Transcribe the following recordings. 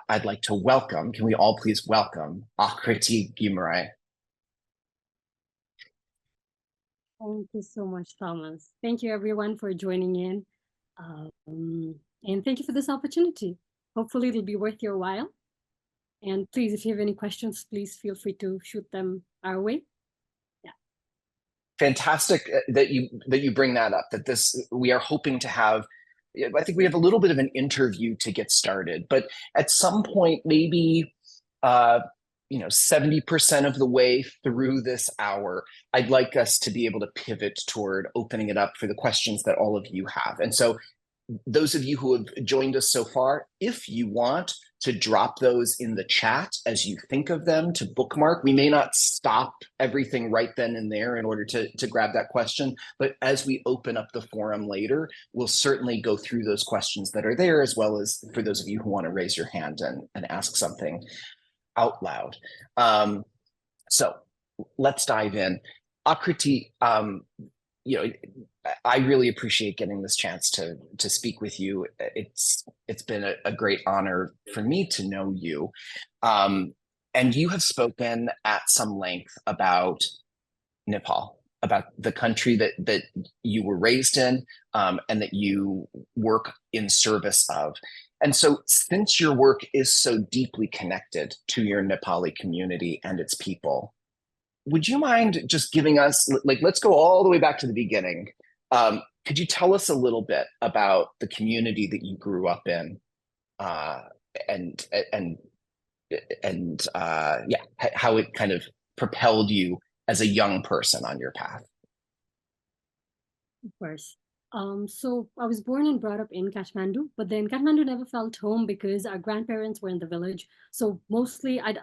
I'd like to welcome, can we all please welcome Aakriti Ghimire? Thank you so much, Thomas. Thank you, everyone, for joining in. And thank you for this opportunity. Hopefully, it'll be worth your while. And please, if you have any questions, please feel free to shoot them our way. Yeah. Fantastic that you bring that up, that we are hoping to have. I think we have a little bit of an interview to get started, but at some point, maybe 70% of the way through this hour, I'd like us to be able to pivot toward opening it up for the questions that all of you have. And so those of you who have joined us so far, if you want to drop those in the chat as you think of them to bookmark, we may not stop everything right then and there in order to grab that question, but as we open up the forum later, we'll certainly go through those questions that are there, as well as for those of you who want to raise your hand and ask something out loud. So let's dive in. Aakriti, I really appreciate getting this chance to speak with you. It's been a great honor for me to know you. And you have spoken at some length about Nepal, about the country that you were raised in, and that you work in service of. And so since your work is so deeply connected to your Nepali community and its people, would you mind just giving us, let's go all the way back to the beginning. Could you tell us a little bit about the community that you grew up in, and how it kind of propelled you as a young person on your path? Of course. So I was born and brought up in Kathmandu, but then Kathmandu never felt home because our grandparents were in the village. So mostly, I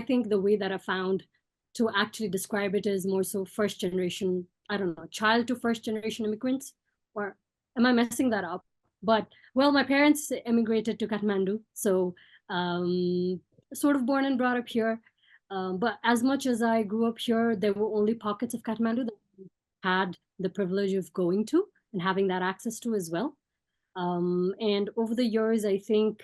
think the way that I found to actually describe it is more so first generation, I don't know, child to first generation immigrants, or am I messing that up? But well, my parents immigrated to Kathmandu, so sort of born and brought up here. But as much as I grew up here, there were only pockets of Kathmandu that I had the privilege of going to and having that access to as well. And over the years, I think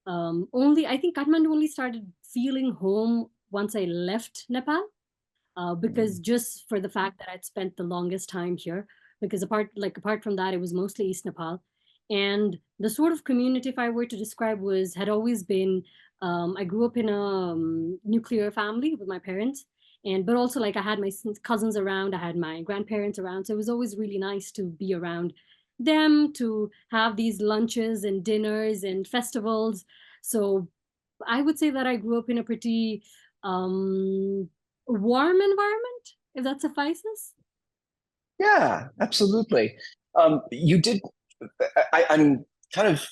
Kathmandu only started feeling home once I left Nepal. Because just for the fact that I'd spent the longest time here, because apart from that, it was mostly East Nepal. And the sort of community, if I were to describe, had always been, I grew up in a nuclear family with my parents, but also I had my cousins around, I had my grandparents around. So it was always really nice to be around them, to have these lunches and dinners and festivals. So I would say that I grew up in a pretty warm environment, if that suffices. Yeah, absolutely. You did. I'm kind of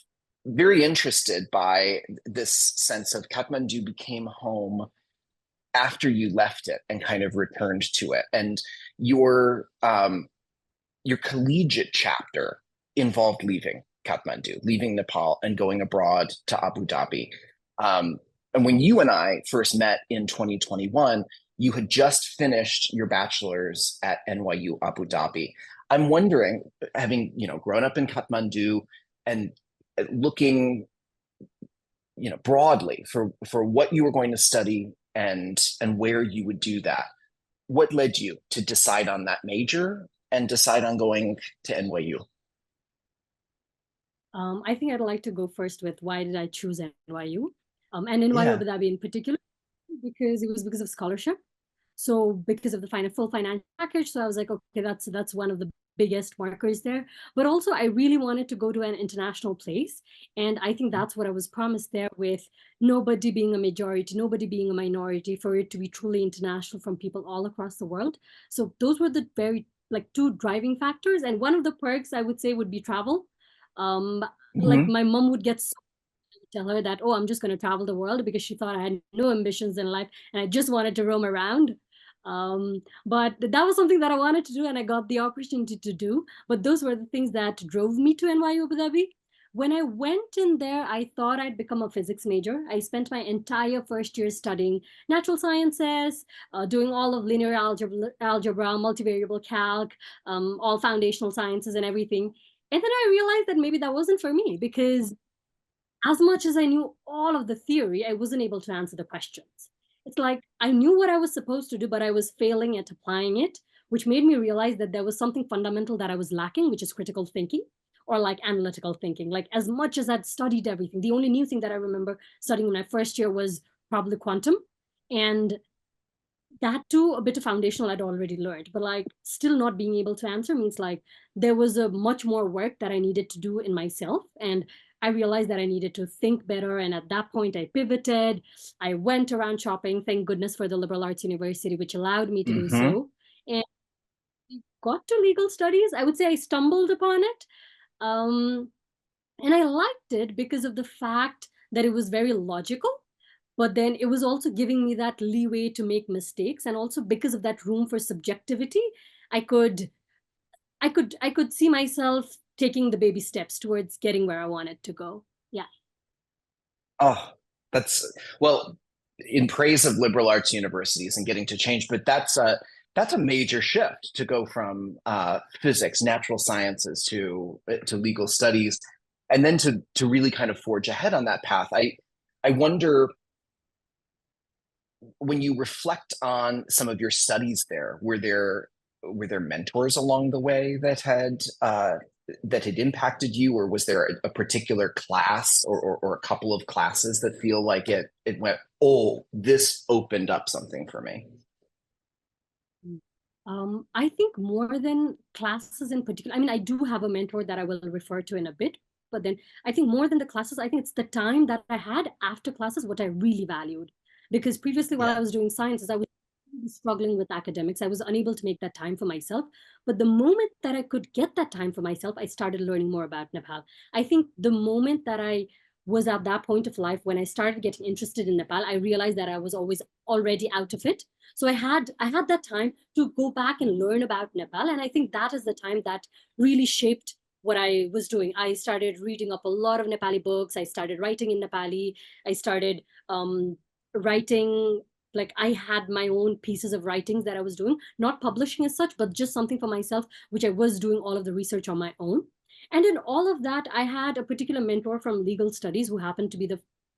very interested by this sense of Kathmandu became home after you left it and kind of returned to it. And your collegiate chapter involved leaving Kathmandu, leaving Nepal, and going abroad to Abu Dhabi. And when you and I first met in 2021, you had just finished your bachelor's at NYU Abu Dhabi. I'm wondering, having grown up in Kathmandu and looking broadly for what you were going to study and where you would do that, what led you to decide on that major and decide on going to NYU? I think I'd like to go first with why did I choose NYU, and NYU Abu Dhabi in particular, because it was because of scholarship. So because of the full financial package, so I was like, okay, that's one of the biggest markers there. But also, I really wanted to go to an international place, and I think that's what I was promised there, with nobody being a majority, nobody being a minority, for it to be truly international from people all across the world. So those were the very two driving factors, and one of the perks I would say would be travel. My mom would get tell her that, oh, I'm just going to travel the world, because she thought I had no ambitions in life and I just wanted to roam around. But that was something that I wanted to do, and I got the opportunity to do. But those were the things that drove me to NYU Abu Dhabi. When I went in there, I thought I'd become a physics major. I spent my entire first year studying natural sciences, doing all of linear algebra, multivariable calc, all foundational sciences and everything. And then I realized that maybe that wasn't for me, because as much as I knew all of the theory, I wasn't able to answer the questions. It's like I knew what I was supposed to do, but I was failing at applying it, which made me realize that there was something fundamental that I was lacking, which is critical thinking or like analytical thinking. Like as much as I'd studied everything, the only new thing that I remember studying in my first year was probably quantum. And that too, a bit of foundational I'd already learned, but like still not being able to answer means like there was a much more work that I needed to do in myself. And I realized that I needed to think better. And at that point, I pivoted. I went around shopping, thank goodness for the liberal arts university, which allowed me to do Mm-hmm. so. And got to legal studies. I would say I stumbled upon it. Um, and I liked it because of the fact that it was very logical, but then it was also giving me that leeway to make mistakes. And also because of that room for subjectivity, I could I could see myself taking the baby steps towards getting where I wanted to go. Yeah. Oh, that's well, in praise of liberal arts universities and getting to change, but that's a major shift to go from physics, natural sciences to legal studies, and then to really kind of forge ahead on that path. I wonder when you reflect on some of your studies there, were there mentors along the way that had impacted you, or was there a particular class or a couple of classes that feel like it went, oh, this opened up something for me? I think more than classes in particular, I mean, I do have a mentor that I will refer to in a bit, but then I think more than the classes, I think it's the time that I had after classes, what I really valued. Because previously, while Yeah. I was doing sciences, I was really struggling with academics. I was unable to make that time for myself. But the moment that I could get that time for myself, I started learning more about Nepal. I think the moment that I was at that point of life when I started getting interested in Nepal, I realized that I was always already out of it. So I had that time to go back and learn about Nepal. And I think that is the time that really shaped what I was doing. I started reading up a lot of Nepali books. I started writing in Nepali. I started writing, like I had my own pieces of writings that I was doing, not publishing as such, but just something for myself, which I was doing all of the research on my own. And in all of that, I had a particular mentor from legal studies who happened to be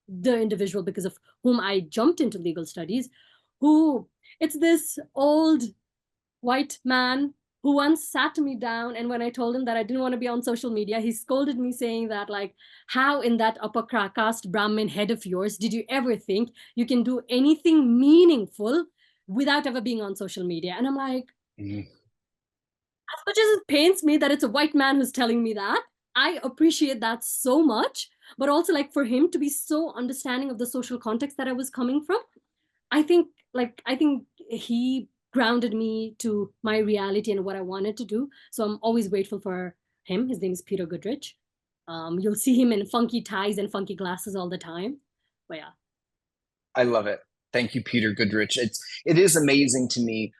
the individual because of whom I jumped into legal studies, who it's this old white man who once sat me down, and when I told him that I didn't want to be on social media, he scolded me saying that like, how in that upper caste Brahmin head of yours did you ever think you can do anything meaningful without ever being on social media? And I'm like, Mhm. as much as it pains me that it's a white man who's telling me that, I appreciate that so much. But also, like, for him to be so understanding of the social context that I was coming from, I think he grounded me to my reality and what I wanted to do. So I'm always grateful for him. His name is Peter Goodrich. You'll see him in funky ties and funky glasses all the time. But yeah. I love it. Thank you, Peter Goodrich. It is amazing to me,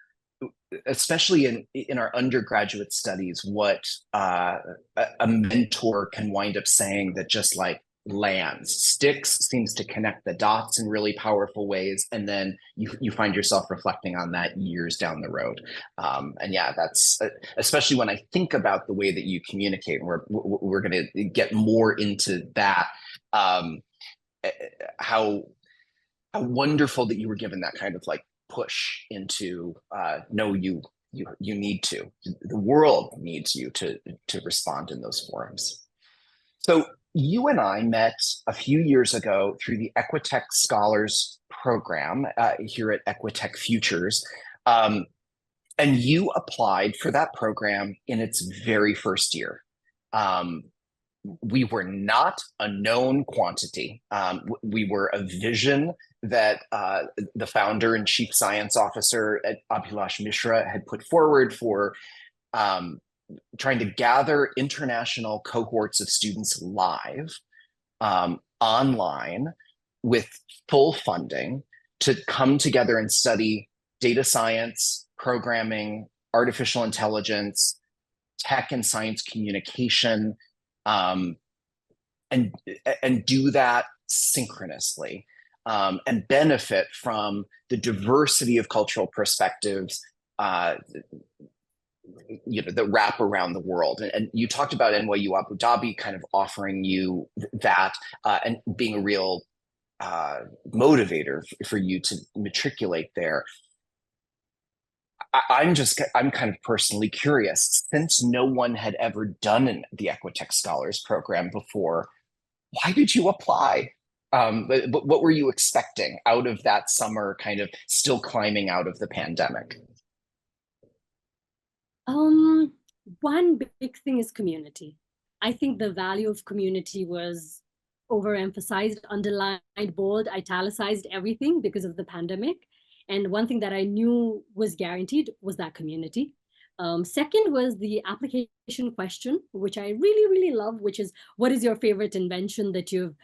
especially in our undergraduate studies, what a mentor can wind up saying that just like lands, sticks, seems to connect the dots in really powerful ways, and then you find yourself reflecting on that years down the road. And yeah, that's especially when I think about the way that you communicate. We're going to get more into that. Um, how wonderful that you were given that kind of like push into no, you need to. The world needs you to respond in those forums. So you and I met a few years ago through the Equitech Scholars program here at Equitech Futures. Um, and you applied for that program in its very first year. Um, we were not a known quantity. We were a vision that the founder and chief science officer at Abhilash Mishra had put forward for um, trying to gather international cohorts of students live, online, with full funding to come together and study data science, programming, artificial intelligence, tech and science communication, um, and and do that synchronously, and benefit from the diversity of cultural perspectives, uh, that wrap around the world. And you talked about NYU Abu Dhabi kind of offering you that and being a real motivator for you to matriculate there. I'm kind of personally curious, since no one had ever done the Equitech Scholars program before, why did you apply? But what were you expecting out of that summer, kind of still climbing out of the pandemic? One big thing is community. I think the value of community was overemphasized, underlined, bold, italicized, everything because of the pandemic. And one thing that I knew was guaranteed was that community. Second was the application question, which I really, really love, which is, what is your favorite invention that you've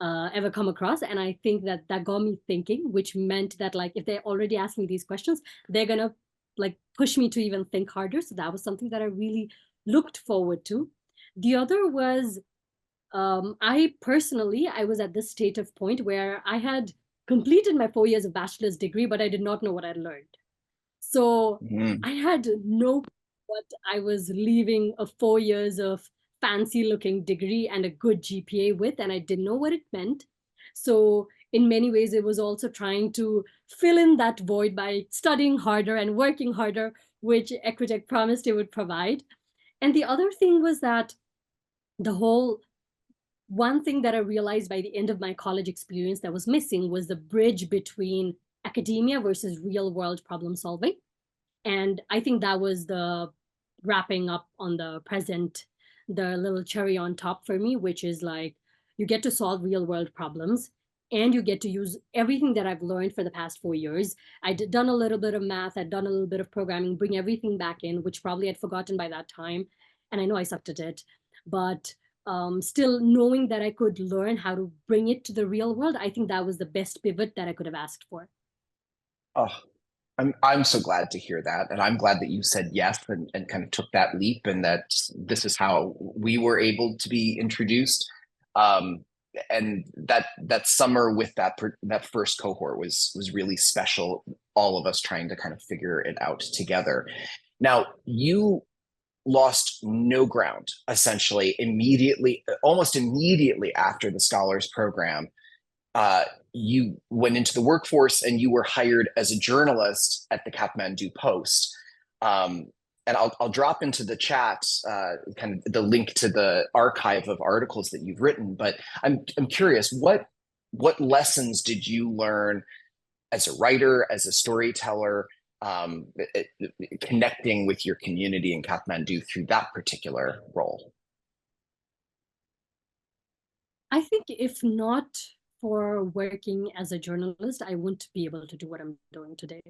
ever come across? And I think that that got me thinking, which meant that like if they're already asking these questions, they're gonna like push me to even think harder. So that was something that I really looked forward to. The other was I personally, I was at this state of point where I had completed my 4 years of bachelor's degree, but I did not know what I learned. So Mm. I had no what I was leaving a 4 years of fancy looking degree and a good GPA with, and I didn't know what it meant. So in many ways, it was also trying to fill in that void by studying harder and working harder, which Equitech promised it would provide. And the other thing was that the whole one thing that I realized by the end of my college experience that was missing was the bridge between academia versus real world problem solving. And I think that was the wrapping up on the present, the little cherry on top for me, which is like you get to solve real world problems and you get to use everything that I've learned for the past 4 years. I'd done a little bit of math, I'd done a little bit of programming, bring everything back in, which probably I'd forgotten by that time. And I know I sucked at it, but still knowing that I could learn how to bring it to the real world, I think that was the best pivot that I could have asked for. Oh, I'm so glad to hear that, and I'm glad that you said yes and kind of took that leap, and that this is how we were able to be introduced. Um, and that summer with that first cohort was really special. All of us trying to kind of figure it out together. Now you lost no ground essentially immediately, almost immediately after the scholars program. You went into the workforce and you were hired as a journalist at the Kathmandu Post. And I'll drop into the chat kind of the link to the archive of articles that you've written. But I'm curious, what lessons did you learn as a writer, as a storyteller, connecting with your community in Kathmandu through that particular role? I think if not for working as a journalist, I wouldn't be able to do what I'm doing today.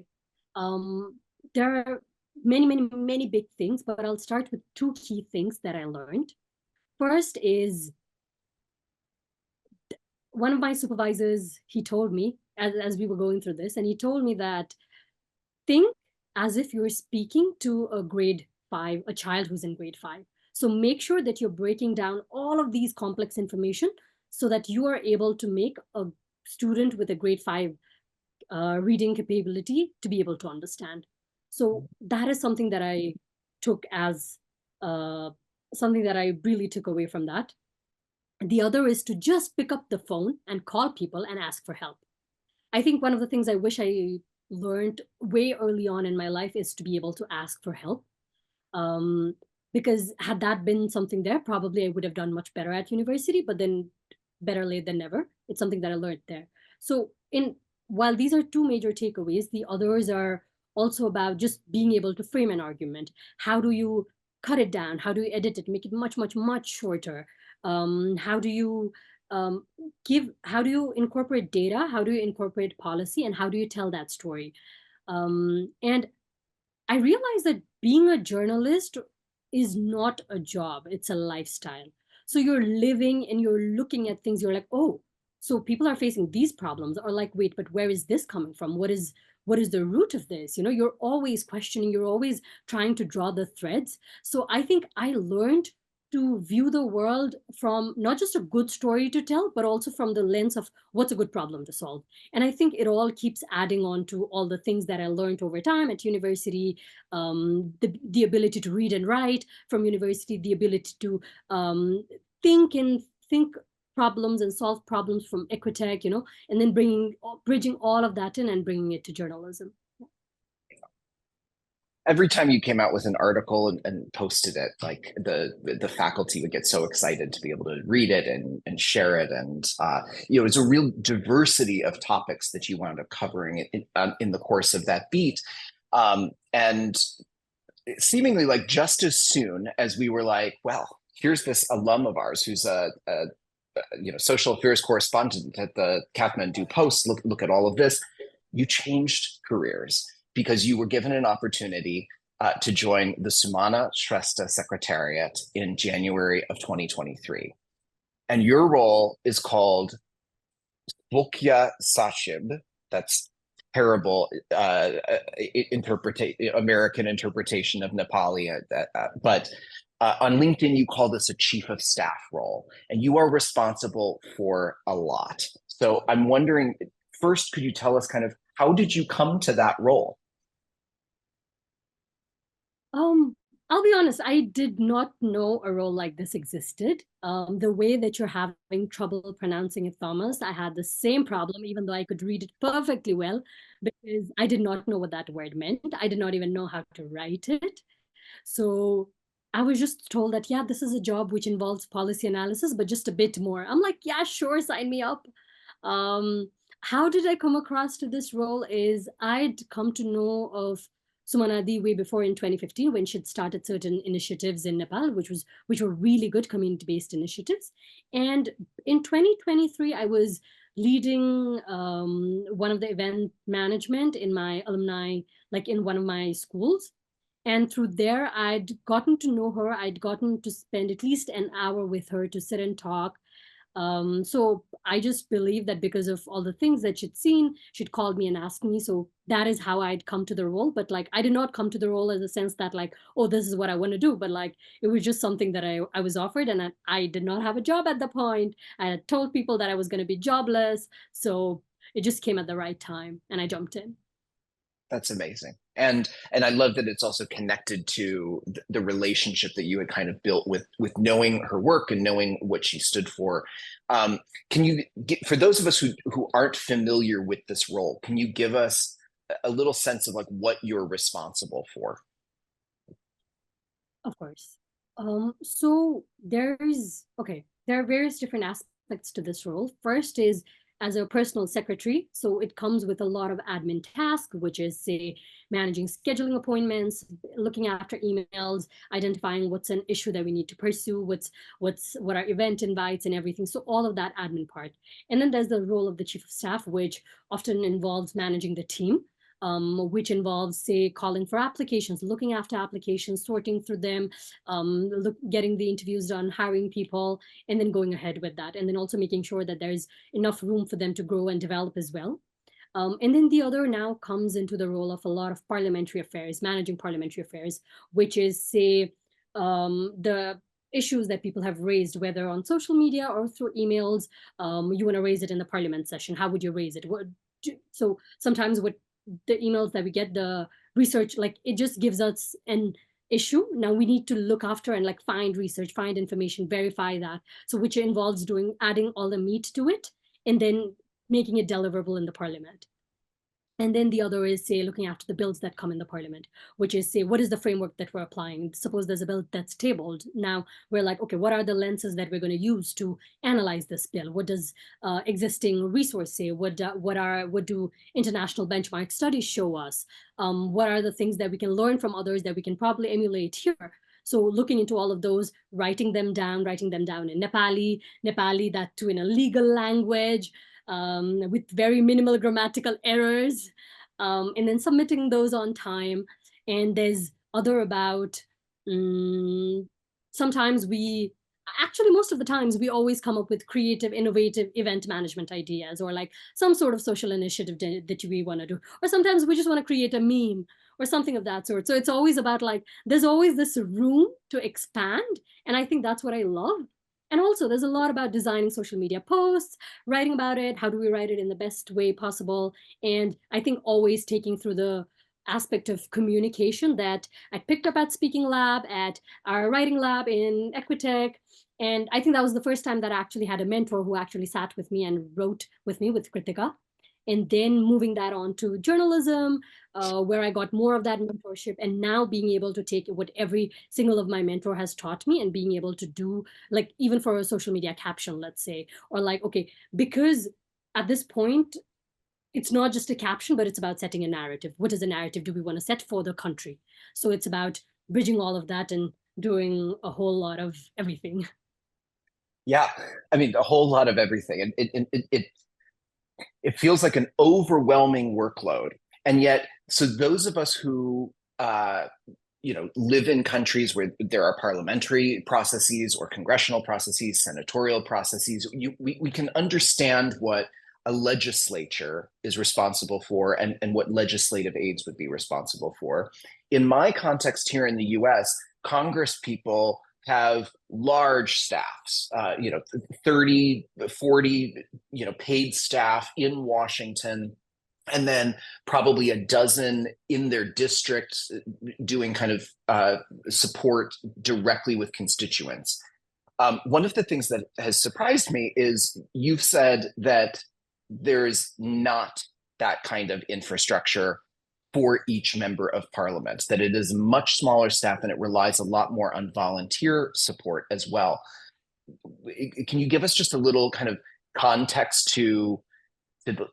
There are many, many, many big things, but I'll start with two key things that I learned. First is one of my supervisors, he told me as we were going through this, and he told me that think as if you're speaking to a grade 5, a child who's in grade 5. So make sure that you're breaking down all of these complex information so that you are able to make a student with a grade 5 reading capability to be able to understand. So that is something that I took as something that I really took away from that. The other is to just pick up the phone and call people and ask for help. I think one of the things I wish I learned way early on in my life is to be able to ask for help. Because had that been something there, probably I would have done much better at university, but then better late than never. It's something that I learned there. So while these are two major takeaways, the others are also about just being able to frame an argument. How do you cut it down? How do you edit it, make it much, much, much shorter? How do you how do you incorporate data? How do you incorporate policy? And how do you tell that story? And I realized that being a journalist is not a job, it's a lifestyle. So you're living and you're looking at things, you're like, oh, so people are facing these problems, or like, wait, but where is this coming from? What is the root of this? You know, you're always questioning, you're always trying to draw the threads. So I think I learned to view the world from not just a good story to tell, but also from the lens of what's a good problem to solve. And I think it all keeps adding on to all the things that I learned over time at university, the ability to read and write from university, the ability to think problems and solve problems from Equitech, and then bridging all of that in and bringing it to journalism. Every time you came out with an article and posted it, like the faculty would get so excited to be able to read it and share it, and it's a real diversity of topics that you wound up covering in the course of that beat, and seemingly like just as soon as we were like, well, here's this alum of ours who's a social affairs correspondent at the Kathmandu Post. Look at all of this. You changed careers because you were given an opportunity to join the Sumana Shrestha Secretariat in January of 2023. And your role is called Bokya Sachib. That's terrible American interpretation of Nepali. But on LinkedIn, you call this a chief of staff role, and you are responsible for a lot. So I'm wondering, first, could you tell us kind of how did you come to that role? I'll be honest, I did not know a role like this existed. The way that you're having trouble pronouncing it, Thomas, I had the same problem, even though I could read it perfectly well, because I did not know what that word meant. I did not even know how to write it. So I was just told that, yeah, this is a job which involves policy analysis, but just a bit more. I'm like, yeah, sure, sign me up. How did I come across to this role is I'd come to know of Sumana way before in 2015 when she'd started certain initiatives in Nepal, which were really good community-based initiatives. And in 2023, I was leading one of the event management in my alumni, like in one of my schools. And through there, I'd gotten to know her. I'd gotten to spend at least an hour with her to sit and talk. So I just believe that because of all the things that she'd seen, she'd called me and asked me. So that is how I'd come to the role. But like, I did not come to the role as a sense that like, oh, this is what I want to do. But like, it was just something that I was offered, and I did not have a job at the point. I had told people that I was going to be jobless. So it just came at the right time and I jumped in. That's amazing. And I love that it's also connected to the relationship that you had kind of built with knowing her work and knowing what she stood for. Can you for those of us who aren't familiar with this role, can you give us a little sense of like what you're responsible for? Of course. So there are various different aspects to this role. First is as a personal secretary. So it comes with a lot of admin tasks, which is say managing scheduling appointments, looking after emails, identifying what's an issue that we need to pursue, what are event invites and everything. So all of that admin part. And then there's the role of the chief of staff, which often involves managing the team. Which involves, say, calling for applications, looking after applications, sorting through them, getting the interviews done, hiring people, and then going ahead with that. And then also making sure that there's enough room for them to grow and develop as well. And then the other now comes into the role of a lot of parliamentary affairs, managing parliamentary affairs, which is, say, the issues that people have raised, whether on social media or through emails. You want to raise it in the parliament session. How would you raise it? So sometimes what the emails that we get, the research, like it just gives us an issue. Now we need to look after and like find research, find information, verify that. So which involves adding all the meat to it and then making it deliverable in the parliament. And then the other is, say, looking after the bills that come in the parliament, which is, say, what is the framework that we're applying? Suppose there's a bill that's tabled. Now we're like, okay, what are the lenses that we're going to use to analyze this bill? What does existing resource say? What do international benchmark studies show us? What are the things that we can learn from others that we can probably emulate here? So looking into all of those, writing them down in Nepali, that too in a legal language, with very minimal grammatical errors, and then submitting those on time. And there's other about, sometimes most of the times we always come up with creative, innovative event management ideas or like some sort of social initiative that we want to do. Or sometimes we just want to create a meme or something of that sort. So it's always about like, there's always this room to expand. And I think that's what I love. And also, there's a lot about designing social media posts, writing about it. How do we write it in the best way possible? And I think always taking through the aspect of communication that I picked up at Speaking Lab, at our writing lab in Equitech. And I think that was the first time that I actually had a mentor who actually sat with me and wrote with me with Kritika. And then moving that on to journalism, where I got more of that mentorship, and now being able to take what every single of my mentor has taught me and being able to do, like even for a social media caption, let's say, or like, okay, because at this point, it's not just a caption, but it's about setting a narrative. What is the narrative do we want to set for the country? So it's about bridging all of that and doing a whole lot of everything. Yeah, I mean, a whole lot of everything. And it feels like an overwhelming workload. And yet, so those of us who live in countries where there are parliamentary processes or congressional processes, senatorial processes, we can understand what a legislature is responsible for and what legislative aides would be responsible for. In my context here in the US, Congress people have large staffs, 30, 40, paid staff in Washington, and then probably a dozen in their districts doing kind of support directly with constituents. One of the things that has surprised me is you've said that there's not that kind of infrastructure for each member of parliament, that it is a much smaller staff and it relies a lot more on volunteer support as well. Can you give us just a little kind of context to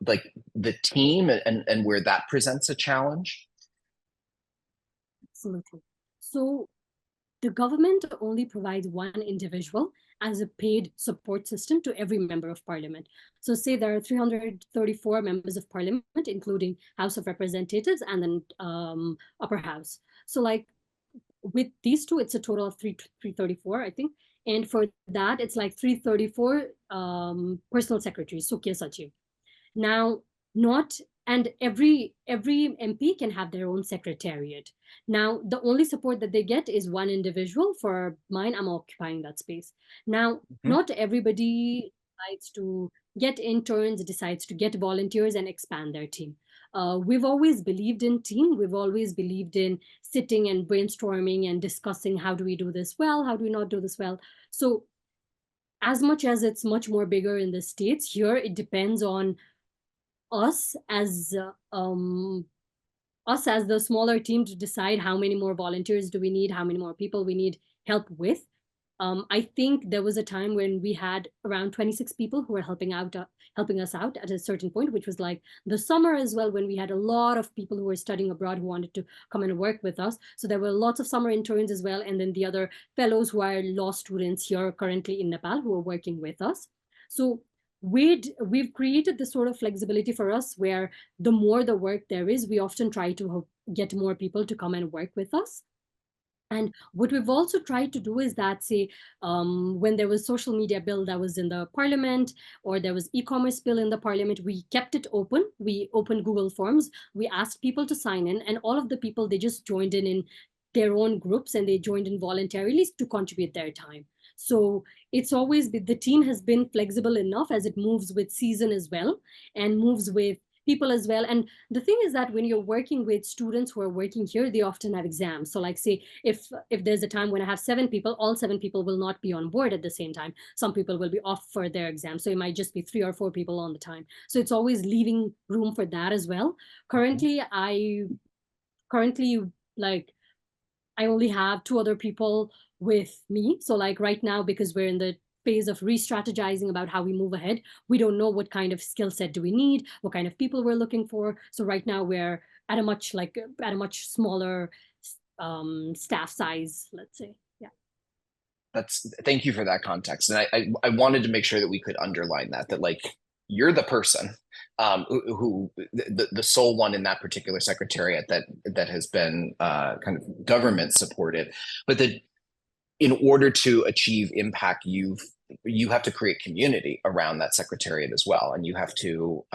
like the team and where that presents a challenge? Absolutely. So the government only provides one individual as a paid support system to every member of parliament. So say there are 334 members of parliament, including House of Representatives and then upper house. So like with these two, it's a total of 334, I think. And for that, it's like 334 personal secretaries, Sukya Sachiv. Now, not and every MP can have their own secretariat. Now, the only support that they get is one individual. For mine, I'm occupying that space. Now, not everybody decides to get interns, decides to get volunteers and expand their team. We've always believed in team. We've always believed in sitting and brainstorming and discussing how do we do this well, how do we not do this well. So as much as it's much more bigger in the States, here it depends on us as the smaller team to decide how many more volunteers do we need, how many more people we need help with. I think there was a time when we had around 26 people who were helping us out at a certain point, which was like the summer as well, when we had a lot of people who were studying abroad who wanted to come and work with us. So there were lots of summer interns as well, and then the other fellows who are law students here currently in Nepal who are working with us. So we've created this sort of flexibility for us where the more the work there is, we often try to get more people to come and work with us. And what we've also tried to do is that, say, when there was social media bill that was in the parliament, or there was e-commerce bill in the parliament, we kept it open. We opened Google Forms. We asked people to sign in, and all of the people, they just joined in their own groups, and they joined in voluntarily to contribute their time. So it's always been, the team has been flexible enough as it moves with season as well, and moves with people as well. And the thing is that when you're working with students who are working here, they often have exams. So like, say, if there's a time when I have 7 people, all 7 people will not be on board at the same time. Some people will be off for their exam. So it might just be 3 or 4 people on the time. So it's always leaving room for that as well. Currently, like, I only have 2 other people with me. So like right now, because we're in the phase of re-strategizing about how we move ahead, we don't know what kind of skill set do we need, what kind of people we're looking for. So right now we're at a much smaller staff size, let's say. Yeah. Thank you for that context. And I wanted to make sure that we could underline that like you're the person who the sole one in that particular secretariat that has been kind of government supported, but that in order to achieve impact, you have to create community around that secretariat as well, and you have to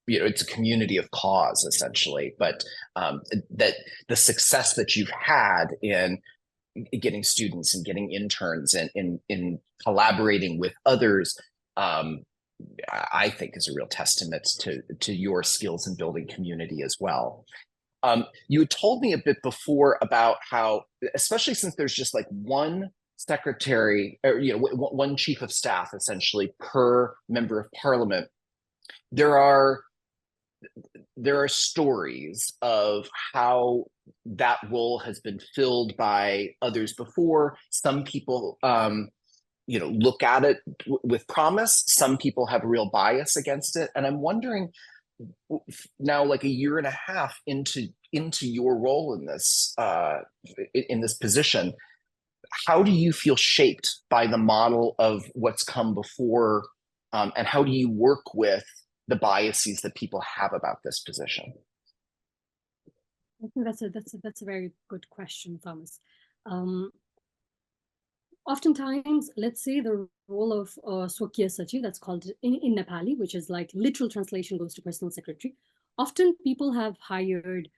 it's a community of cause essentially, but that the success that you've had in getting students and getting interns and in collaborating with others, I think is a real testament to your skills in building community as well. You had told me a bit before about how, especially since there's just like one secretary, or one chief of staff essentially per member of parliament, there are stories of how that role has been filled by others before. Some people look at it with promise. Some people have a real bias against it. And I'm wondering now, like a year and a half into your role in this position, how do you feel shaped by the model of what's come before, and how do you work with the biases that people have about this position? I think that's a very good question, Thomas. Oftentimes, let's say the role of Swakya Sachiv, that's called in Nepali, which is like literal translation goes to personal secretary. Often people have hired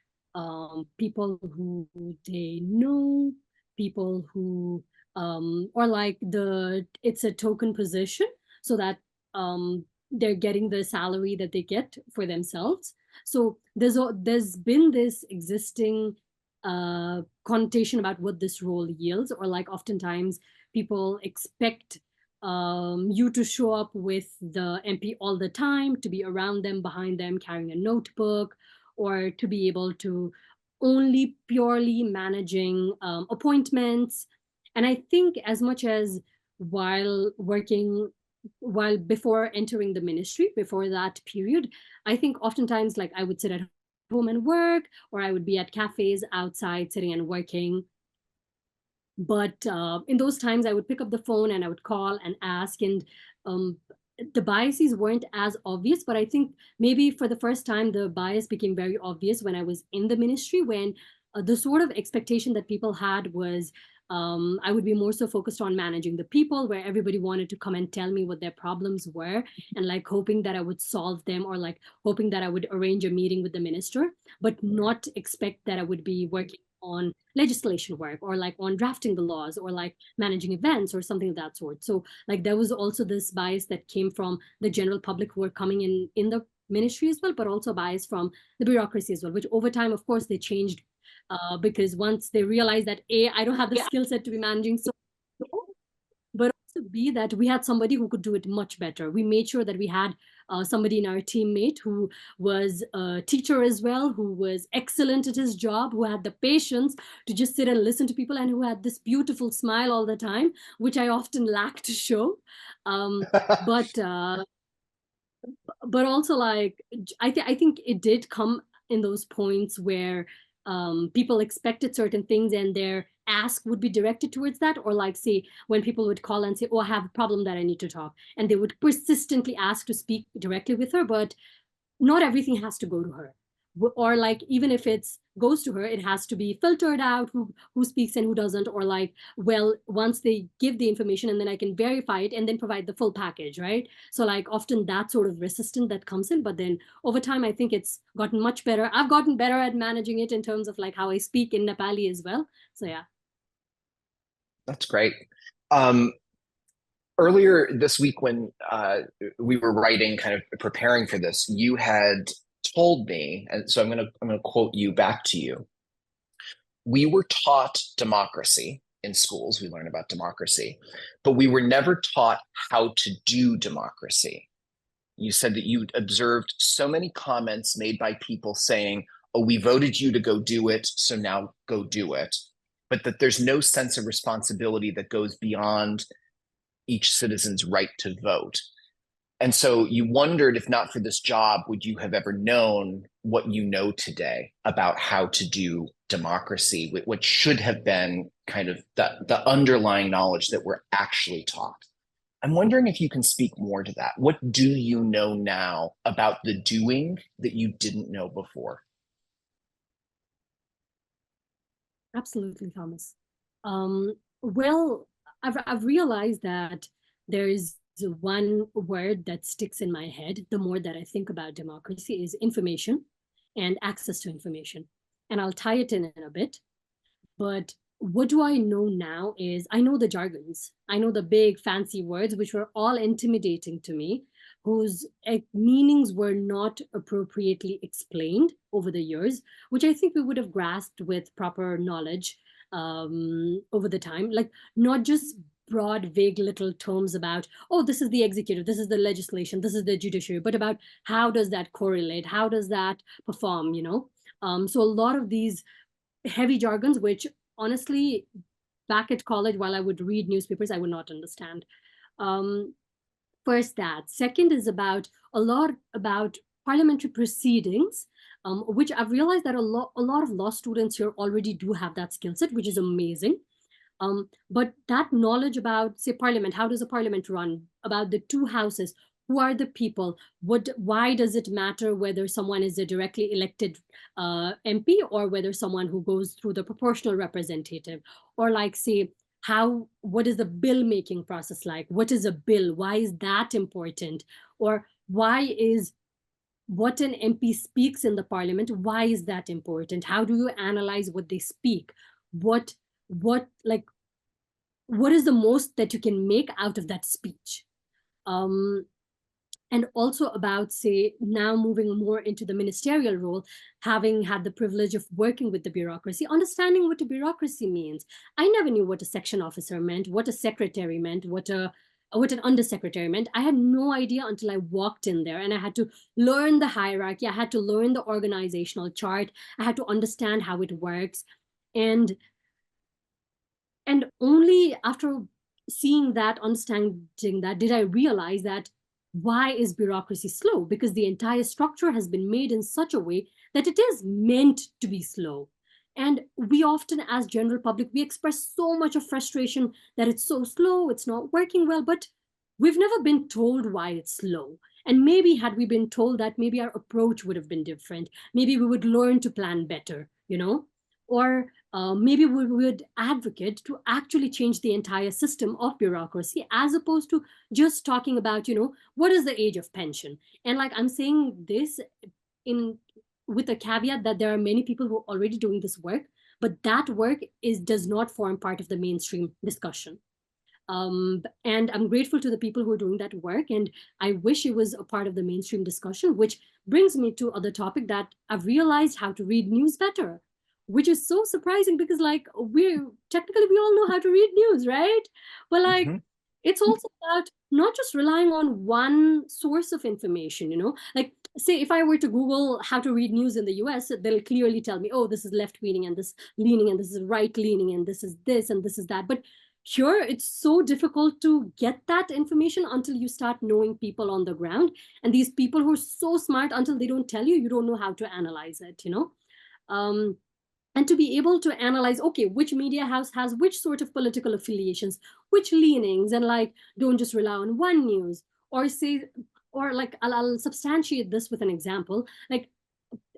people who they know, people who, or like it's a token position so that they're getting the salary that they get for themselves. So there's been this existing connotation about what this role yields, or like oftentimes people expect you to show up with the MP all the time, to be around them, behind them, carrying a notebook, or to be able to only purely managing appointments. And I think as much as while before entering the ministry, before that period, I think oftentimes like I would sit at home and work, or I would be at cafes outside sitting and working. But in those times, I would pick up the phone and I would call and ask, and the biases weren't as obvious. But I think maybe for the first time, the bias became very obvious when I was in the ministry, when the sort of expectation that people had was I would be more so focused on managing the people, where everybody wanted to come and tell me what their problems were, and like hoping that I would solve them, or like hoping that I would arrange a meeting with the minister, but not expect that I would be working on legislation work, or like on drafting the laws, or like managing events or something of that sort. So like there was also this bias that came from the general public who were coming in the ministry as well, but also bias from the bureaucracy as well, which over time, of course, they changed because once they realized that I don't have the skill set to be managing, so but also B, that we had somebody who could do it much better. We made sure that we had somebody in our teammate who was a teacher as well, who was excellent at his job, who had the patience to just sit and listen to people, and who had this beautiful smile all the time, which I often lack to show. But also like I think it did come in those points where people expected certain things and their ask would be directed towards that, or like say when people would call and say, oh, I have a problem that I need to talk, and they would persistently ask to speak directly with her, but not everything has to go to her, or like even if it's goes to her, it has to be filtered out who speaks and who doesn't, or like, well, once they give the information and then I can verify it and then provide the full package, right? So like often that sort of resistance that comes in, but then over time I think it's gotten much better. I've gotten better at managing it in terms of like how I speak in Nepali as well. So yeah. That's great. Earlier this week, when we were writing, kind of preparing for this, you had told me, and so I'm gonna quote you back to you. We were taught democracy in schools. We learn about democracy, but we were never taught how to do democracy. You said that you observed so many comments made by people saying, "Oh, we voted you to go do it, so now go do it," but that there's no sense of responsibility that goes beyond each citizen's right to vote. And so you wondered, if not for this job, would you have ever known what you know today about how to do democracy, what should have been kind of the underlying knowledge that we're actually taught? I'm wondering if you can speak more to that. What do you know now about the doing that you didn't know before? Absolutely, Thomas. Well, I've realized that there is one word that sticks in my head the more that I think about democracy is information and access to information. And I'll tie it in a bit. But what do I know now is I know the jargons. I know the big fancy words, which were all intimidating to me, whose meanings were not appropriately explained over the years, which I think we would have grasped with proper knowledge over the time. Like, not just broad, vague little terms about, oh, this is the executive, this is the legislation, this is the judiciary, but about how does that correlate? How does that perform, you know? So a lot of these heavy jargons, which honestly, back at college, while I would read newspapers, I would not understand. Um, First, that. Second is about a lot about parliamentary proceedings, which I've realized that a lot of law students here already do have that skill set, which is amazing. But that knowledge about, say, parliament, how does a parliament run, about the two houses, who are the people, why does it matter whether someone is a directly elected MP or whether someone who goes through the proportional representative, or like, say, what is the bill making process like? What is a bill? Why is that important? Or why is what an MP speaks in the parliament, why is that important? How do you analyze what they speak? What like what is the most that you can make out of that speech? And also about, say, now moving more into the ministerial role, having had the privilege of working with the bureaucracy, understanding what a bureaucracy means. I never knew what a section officer meant, what a secretary meant, what an undersecretary meant. I had no idea until I walked in there, and I had to learn the hierarchy. I had to learn the organizational chart. I had to understand how it works. And only after seeing that, understanding that, did I realize that why is bureaucracy slow? Because the entire structure has been made in such a way that it is meant to be slow. And we often, as general public, we express so much of frustration that it's so slow, it's not working well, but we've never been told why it's slow. And maybe had we been told that, maybe our approach would have been different. Maybe we would learn to plan better, you know? Or maybe we would advocate to actually change the entire system of bureaucracy, as opposed to just talking about, you know, what is the age of pension? And like, I'm saying this in with a caveat that there are many people who are already doing this work, but that work does not form part of the mainstream discussion. And I'm grateful to the people who are doing that work, and I wish it was a part of the mainstream discussion, which brings me to other topic that I've realized how to read news better, which is so surprising because, like, we all know how to read news, right? But like, Mm-hmm. it's also about not just relying on one source of information, you know? Like, say, if I were to Google how to read news in the US, they'll clearly tell me, oh, this is left leaning and this leaning and this is right leaning and this is this and this is that. But here, it's so difficult to get that information until you start knowing people on the ground. And these people who are so smart, until they don't tell you, you don't know how to analyze it, you know? And to be able to analyze, okay, which media house has which sort of political affiliations, which leanings, and like, don't just rely on one news. Or say, or like, I'll substantiate this with an example. Like,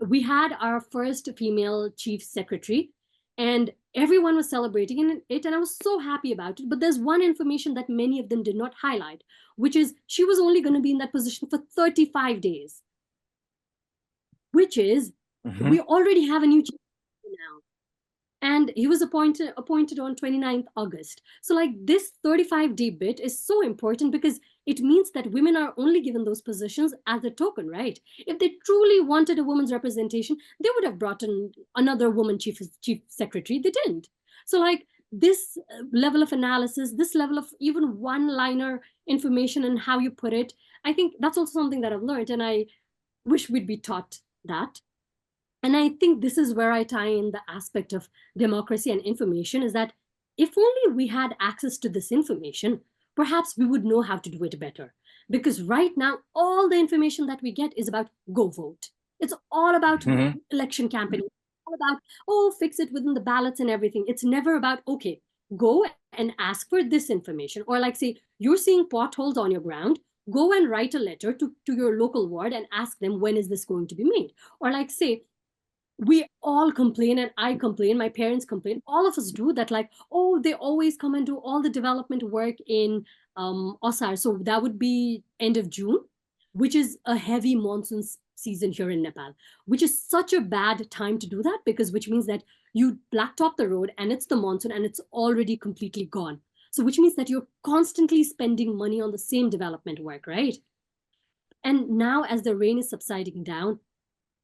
we had our first female chief secretary, and everyone was celebrating it, and I was so happy about it. But there's one information that many of them did not highlight, which is she was only going to be in that position for 35 days, which is, Mm-hmm. we already have a new chief now, and he was appointed on 29th August. So like, this 35-day bit is so important because it means that women are only given those positions as a token, right? If they truly wanted a woman's representation, they would have brought in another woman chief secretary. They didn't. So like, this level of analysis, this level of even one-liner information and how you put it, I think that's also something that I've learned, and I wish we'd be taught that. And I think this is where I tie in the aspect of democracy and information, is that if only we had access to this information, perhaps we would know how to do it better. Because right now, all the information that we get is about go vote. It's all about Mm-hmm. election campaign. It's all about, oh, fix it within the ballots and everything. It's never about, okay, go and ask for this information. Or like, say, you're seeing potholes on your ground, go and write a letter to your local ward and ask them, when is this going to be made? Or like, say, we all complain, and I complain, my parents complain, all of us do that, like, oh, they always come and do all the development work in Osar. So that would be end of June, which is a heavy monsoon season here in Nepal, which is such a bad time to do that, because which means that you blacktop the road and it's the monsoon and it's already completely gone. So which means that you're constantly spending money on the same development work, right? And now as the rain is subsiding down,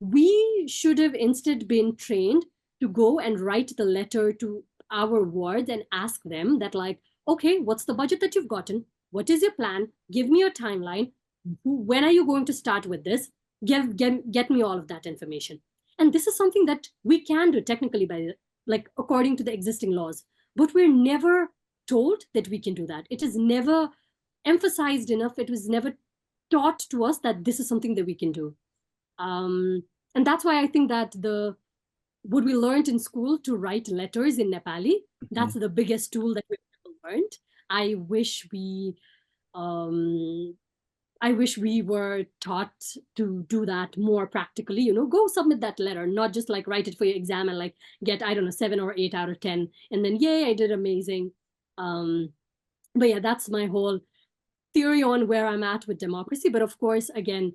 we should have instead been trained to go and write the letter to our wards and ask them that, like, okay, what's the budget that you've gotten? What is your plan? Give me your timeline. When are you going to start with this? Get me all of that information. And this is something that we can do technically by, like, according to the existing laws, but we're never told that we can do that. It is never emphasized enough. It was never taught to us that this is something that we can do. And that's why I think that what we learned in school to write letters in Nepali, that's the biggest tool that we've learned. I wish we were taught to do that more practically, go submit that letter, not just like write it for your exam and like get, I don't know, 7 or 8 out of 10. And then, yay, I did amazing. But yeah, that's my whole theory on where I'm at with democracy. But of course, again,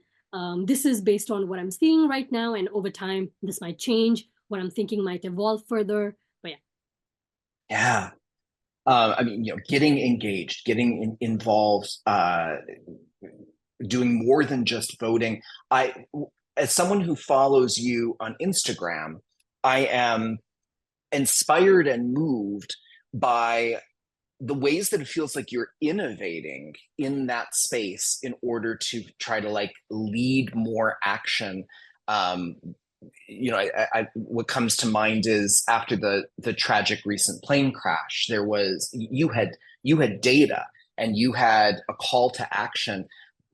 this is based on what I'm seeing right now. And over time, this might change. What I'm thinking might evolve further. But yeah. Yeah. I mean, getting engaged, getting involved, doing more than just voting. As someone who follows you on Instagram, I am inspired and moved by the ways that it feels like you're innovating in that space in order to try to like lead more action. What comes to mind is after the tragic recent plane crash, you had data and you had a call to action.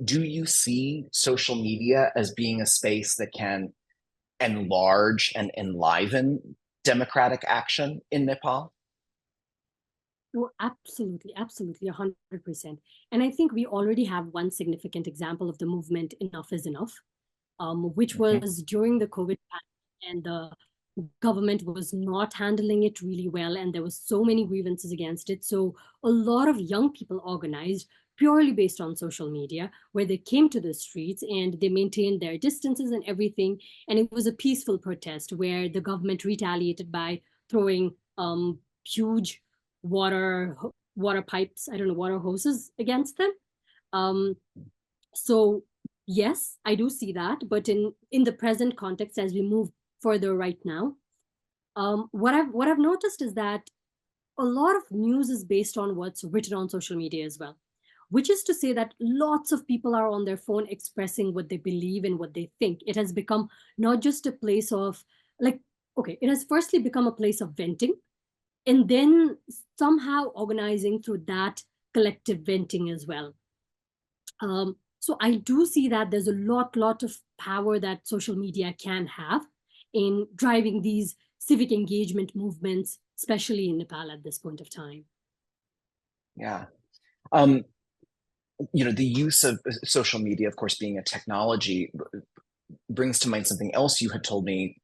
Do you see social media as being a space that can enlarge and enliven democratic action in Nepal? Oh, absolutely, absolutely, 100%. And I think we already have one significant example of the movement Enough is Enough, which was during the COVID pandemic, and the government was not handling it really well, and there was so many grievances against it. So a lot of young people organized purely based on social media, where they came to the streets and they maintained their distances and everything. And it was a peaceful protest where the government retaliated by throwing huge water pipes, I don't know, water hoses against them. So yes, I do see that, but in the present context, as we move further right now, what I've noticed is that a lot of news is based on what's written on social media as well, which is to say that lots of people are on their phone expressing what they believe and what they think. It has become not just a place of, like, okay, it has firstly become a place of venting, and then somehow organizing through that collective venting as well. So I do see that there's a lot of power that social media can have in driving these civic engagement movements, especially in Nepal at this point of time. Yeah. The use of social media, of course, being a technology, brings to mind something else you had told me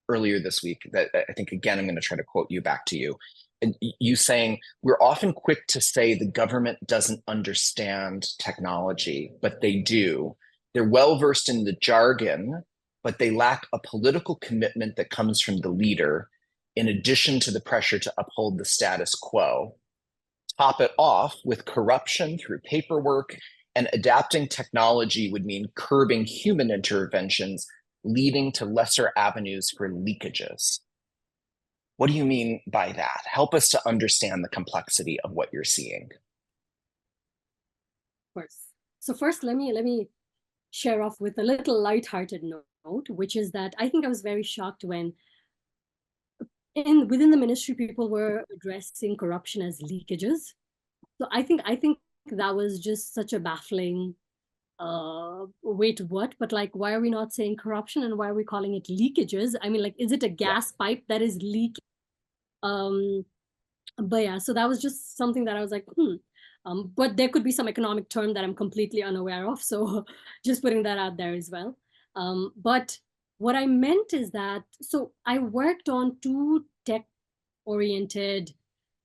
earlier this week that I think, again, I'm going to try to quote you back to you. And you saying, we're often quick to say the government doesn't understand technology, but they do. They're well versed in the jargon, but they lack a political commitment that comes from the leader, in addition to the pressure to uphold the status quo. Top it off with corruption through paperwork, and adapting technology would mean curbing human interventions, leading to lesser avenues for leakages. What do you mean by that? Help us to understand the complexity of what you're seeing. Of course. So first, let me share off with a little lighthearted note, which is that I think I was very shocked when within the ministry, people were addressing corruption as leakages. So I think that was just such a baffling wait, what? But like, why are we not saying corruption, and why are we calling it leakages? I mean, like, is it a gas pipe that is leaking? But yeah, so that was just something that I was like, but there could be some economic term that I'm completely unaware of. So just putting that out there as well. But what I meant is that, so I worked on 2 tech-oriented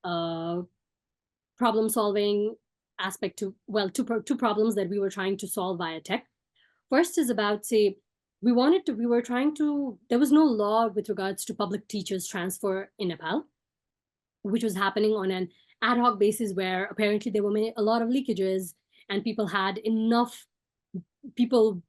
problem-solving aspect to, well, two problems that we were trying to solve via tech. First is about, say, we were trying to, there was no law with regards to public teachers transfer in Nepal, which was happening on an ad hoc basis where apparently there were a lot of leakages and people had enough, people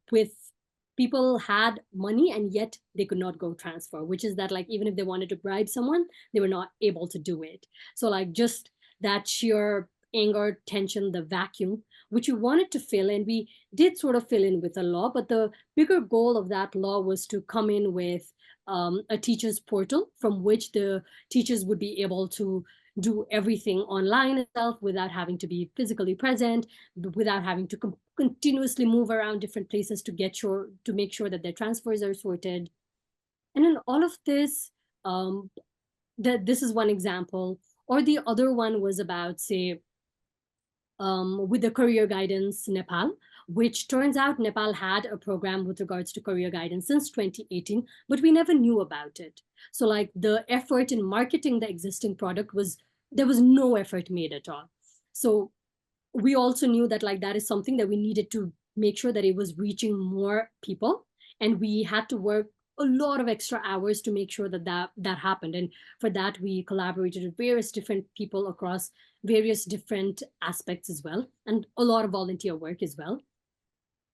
had money and yet they could not go transfer, which is that like even if they wanted to bribe someone, they were not able to do it. So like just that sheer anger, tension, the vacuum, which we wanted to fill, and we did sort of fill in with a law, but the bigger goal of that law was to come in with a teacher's portal from which the teachers would be able to do everything online itself without having to be physically present, without having to continuously move around different places to make sure that their transfers are sorted. And in all of this, this is one example. Or the other one was about, say, with the career guidance Nepal, which turns out Nepal had a program with regards to career guidance since 2018, but we never knew about it. So like the effort in marketing the existing product there was no effort made at all. So we also knew that like that is something that we needed to make sure that it was reaching more people. And we had to work a lot of extra hours to make sure that that happened. And for that, we collaborated with various different people across various different aspects as well, and a lot of volunteer work as well.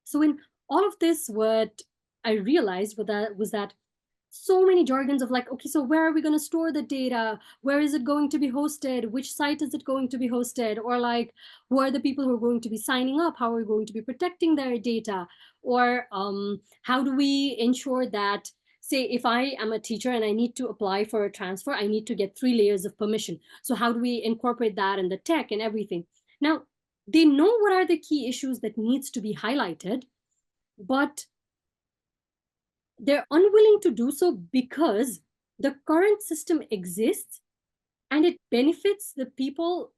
So in all of this, what I realized was that so many jargons of like, okay, so where are we going to store the data? Where is it going to be hosted? Which site is it going to be hosted? Or like, who are the people who are going to be signing up? How are we going to be protecting their data? Or how do we ensure that, say, if I am a teacher and I need to apply for a transfer, I need to get 3 layers of permission. So how do we incorporate that in the tech and everything? Now, they know what are the key issues that needs to be highlighted, but they're unwilling to do so because the current system exists and it benefits the people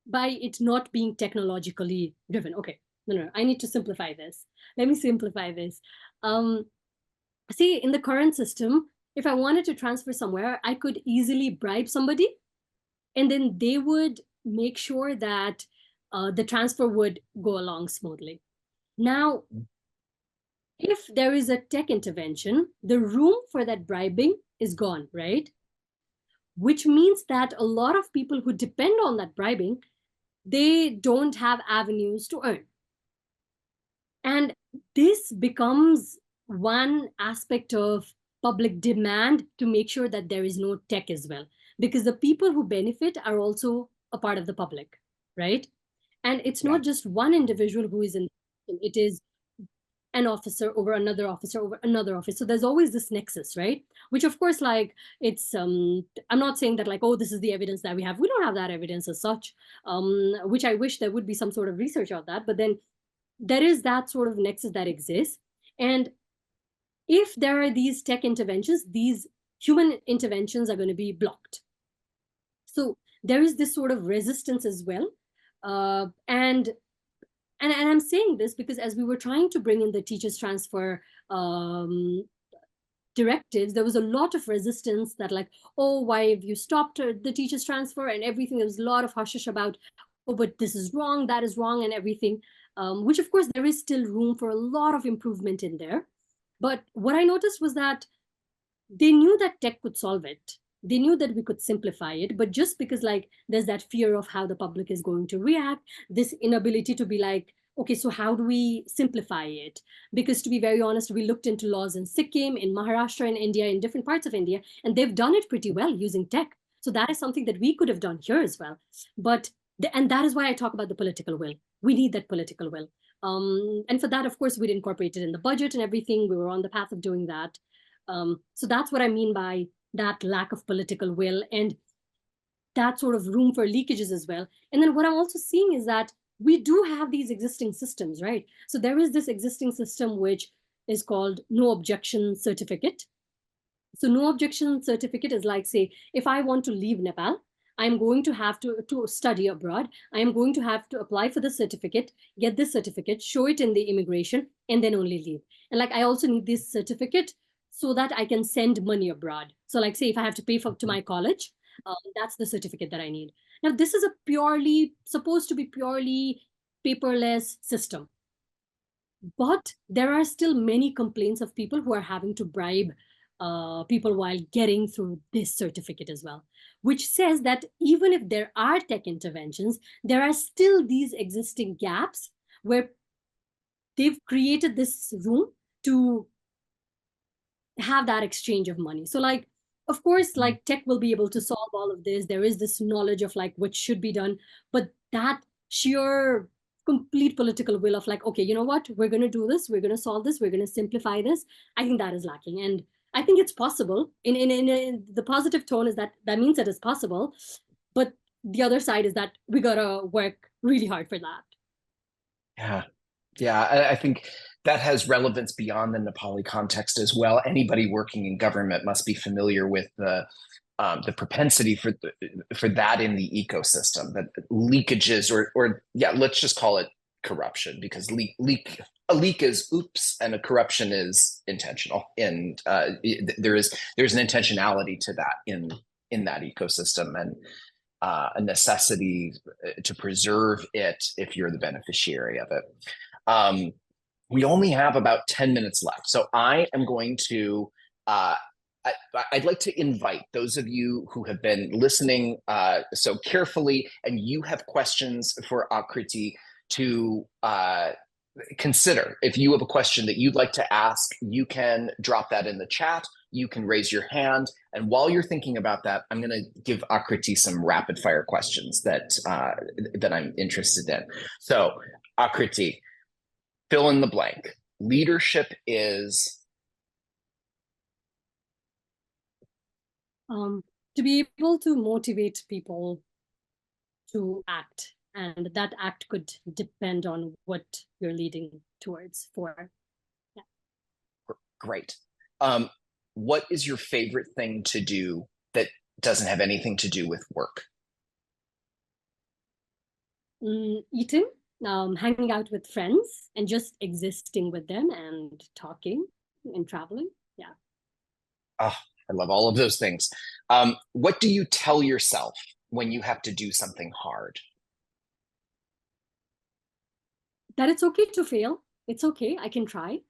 by it not being technologically driven. Okay, no, I need to simplify this. Let me simplify this. See, in the current system, if I wanted to transfer somewhere, I could easily bribe somebody and then they would make sure that the transfer would go along smoothly. Now, if there is a tech intervention, the room for that bribing is gone, right? Which means that a lot of people who depend on that bribing, they don't have avenues to earn. And this becomes one aspect of public demand to make sure that there is no tech as well, because the people who benefit are also a part of the public, right? And it's not just one individual who is in it is an officer over another officer over another officer. So there's always this nexus, right? Which of course, like it's I'm not saying that like, oh, this is the evidence that we have. We don't have that evidence as such, which I wish there would be some sort of research on that. But then there is that sort of nexus that exists. And if there are these tech interventions, these human interventions are going to be blocked. So there is this sort of resistance as well. And I'm saying this because as we were trying to bring in the teachers transfer directives, there was a lot of resistance that like, oh, why have you stopped the teachers transfer and everything? There was a lot of hush about, oh, but this is wrong, that is wrong and everything, which of course there is still room for a lot of improvement in there. But what I noticed was that they knew that tech could solve it. They knew that we could simplify it, but just because like there's that fear of how the public is going to react, this inability to be like, okay, so how do we simplify it? Because to be very honest, we looked into laws in Sikkim, in Maharashtra, in India, in different parts of India, and they've done it pretty well using tech. So that is something that we could have done here as well. But and that is why I talk about the political will. We need that political will. And for that, of course, we'd incorporated in the budget and everything. We were on the path of doing that. So that's what I mean by that lack of political will and that sort of room for leakages as well. And then what I'm also seeing is that we do have these existing systems, right? So there is this existing system which is called no objection certificate. So no objection certificate is like, say, if I want to leave Nepal, I'm going to have to study abroad. I am going to have to apply for the certificate, get this certificate, show it in the immigration, and then only leave. And like, I also need this certificate so that I can send money abroad. So like, say, if I have to pay to my college, that's the certificate that I need. Now, this is supposed to be purely paperless system. But there are still many complaints of people who are having to bribe people while getting through this certificate as well, which says that even if there are tech interventions, there are still these existing gaps where they've created this room to have that exchange of money. So like, of course, like tech will be able to solve all of this. There is this knowledge of like what should be done, but that sheer complete political will of like, okay, you know what, we're going to do this, we're going to solve this, we're going to simplify this. I think that is lacking. And I think it's possible. In the positive tone is that means that it's possible. But the other side is that we got to work really hard for that. Yeah. Yeah, I think that has relevance beyond the Nepali context as well. Anybody working in government must be familiar with the propensity for that in the ecosystem, that leakages or yeah, let's just call it corruption, because a leak is oops, and a corruption is intentional, and there's an intentionality to that in that ecosystem, and a necessity to preserve it if you're the beneficiary of it. We only have about 10 minutes left. So I am going to, I'd like to invite those of you who have been listening so carefully and you have questions for Aakriti to consider. If you have a question that you'd like to ask, you can drop that in the chat. You can raise your hand. And while you're thinking about that, I'm going to give Aakriti some rapid fire questions that I'm interested in. So Aakriti, fill in the blank. Leadership is? To be able to motivate people to act, and that act could depend on what you're leading towards for. Yeah. Great. What is your favorite thing to do that doesn't have anything to do with work? Eating. Hanging out with friends and just existing with them and talking and traveling. Yeah. Oh, I love all of those things. What do you tell yourself when you have to do something hard? That it's okay to fail. It's okay. I can try.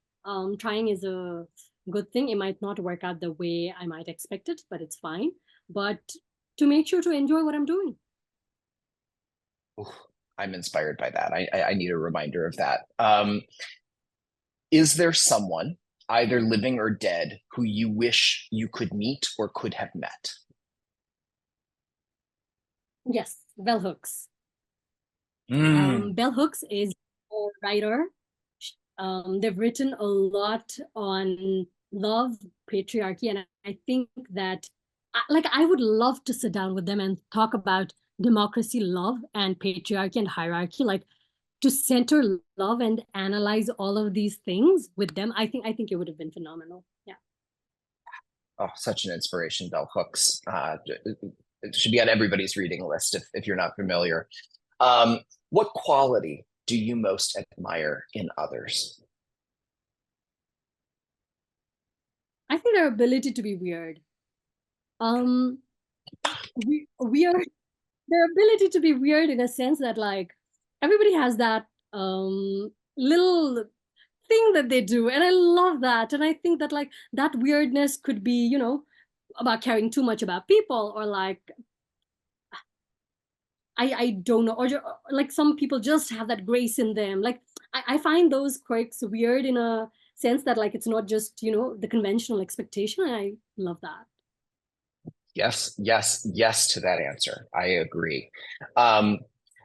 Trying is a good thing. It might not work out the way I might expect it, but it's fine. But to make sure to enjoy what I'm doing. Ooh, I'm inspired by that. I need a reminder of that. Is there someone, either living or dead, who you wish you could meet or could have met? Yes, Bell Hooks. Bell Hooks is a writer. They've written a lot on love, patriarchy, and I think that I would love to sit down with them and talk about democracy, love, and patriarchy and hierarchy, like to center love and analyze all of these things with them. I think it would have been phenomenal. Yeah. Oh, such an inspiration, Bell Hooks. It should be on everybody's reading list if you're not familiar. What quality do you most admire in others? I think their ability to be weird. We are their ability to be weird in a sense that like everybody has that little thing that they do, and I love that. And I think that like that weirdness could be, you know, about caring too much about people, or like I don't know, or like some people just have that grace in them. Like I find those quirks weird in a sense that like it's not just, you know, the conventional expectation, and I love that. Yes, yes, yes to that answer. I agree. And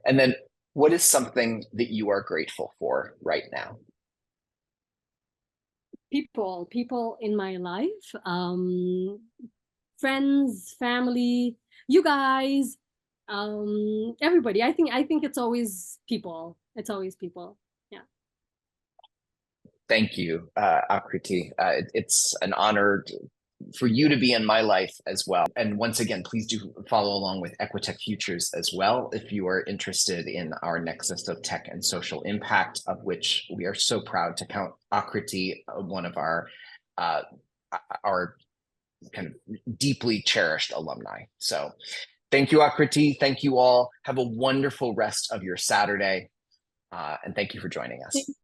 then what is something that you are grateful for right now? People in my life, friends, family, you guys, everybody. I think it's always people. It's always people. Yeah. Thank you, Aakriti. It's an honor for you to be in my life as well. And once again, please do follow along with Equitech Futures as well if you are interested in our nexus of tech and social impact, of which we are so proud to count Aakriti, one of our kind of deeply cherished alumni. So Thank you, Akriti. Thank you all. Have a wonderful rest of your Saturday. And thank you for joining us.